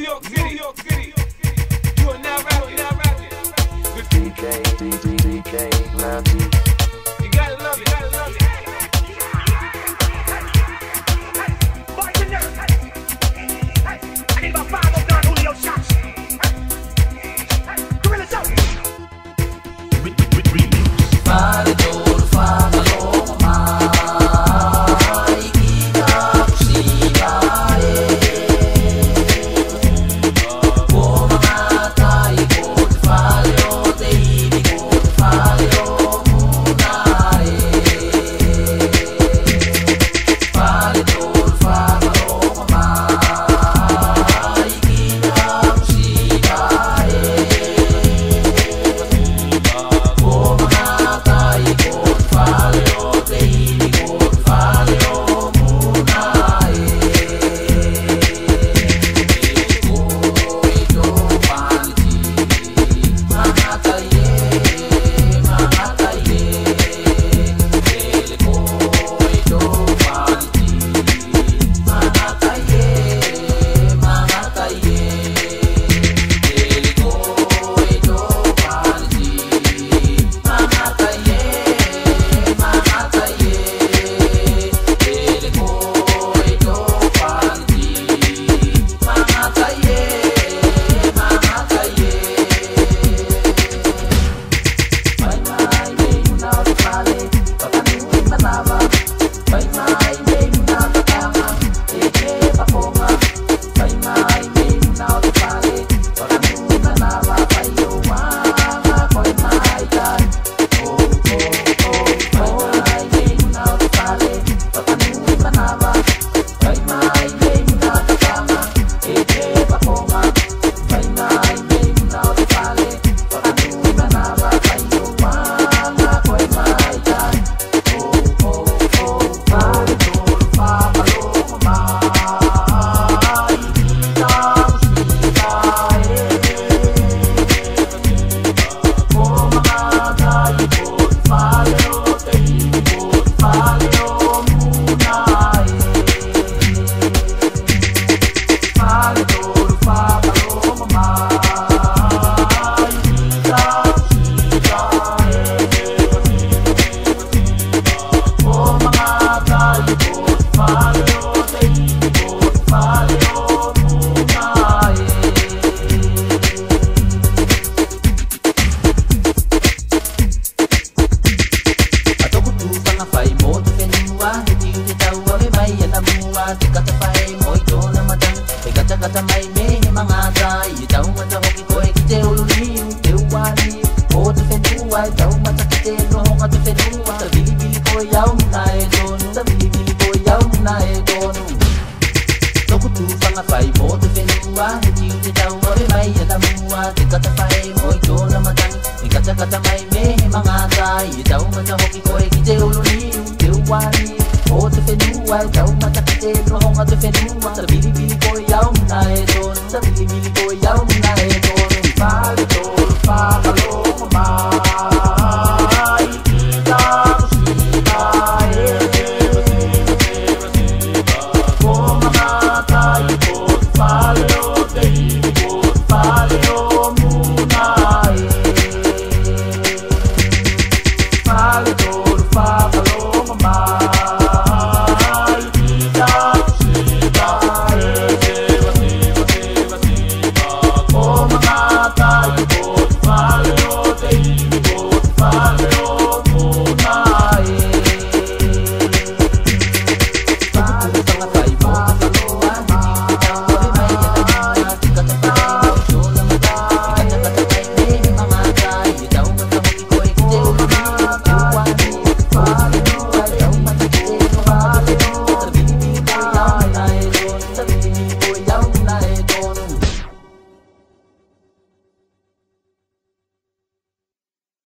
York City. You are now rapping. DJ Lamzy. You gotta love it. Boys and girls, I need about 5 of Don Julio shots. Gorilla Joe. Fale todo, falo mai, kita kusibae. O mga tayo, fale o teini ko, fale o munae. Fale todo, falo mai, kita kusibae. O mga tayo, fale o teini ko, fale o munae. Ito paniti, mga taye. Ele ko ito paniti, mga taye. Ele ko ito paniti, mga taye. Ele ko ito paniti, mga taye. May may muna di pale, pagkanuin manama. May may muna katama, eke paponga. May muna di pale, pagkanuin manama. Kayo mga ko'y maitan. May muna di pale, pagkanuin manama. May muna katama, eke paponga. May muna di pale, pagkanuin manama. Kayo mga ko'y maitan. Fale todo, falo mai, kita kusibae. O mga tayo, fale o teini ko, fale o munae. Fale todo, falo mai, kita kusibae. O mga tayo, fale o teini ko, fale o munae. Ato kutupa nga fai mo to kenua, hiti uti tawa me mai anamua, tikata fai mo ito na matang, kata mai me mga tai, itaw mata hoki ko ekite uluni, tewani, o to kenua, itaw mata kite no honga to kenua, tabili ko yaw na e donu, tabili ko yaw na e donu. Tokutupa nga fai mo to kenua, hiti uti tawa me mai anamua, tikata fai mo ito na matang, kata mai me mga tai, itaw mata hoki ko ekite uluni, tewani, o to kenua, itaw mata kite no honga to kenua, tabili ko yaw na e donu, tabili ko yaw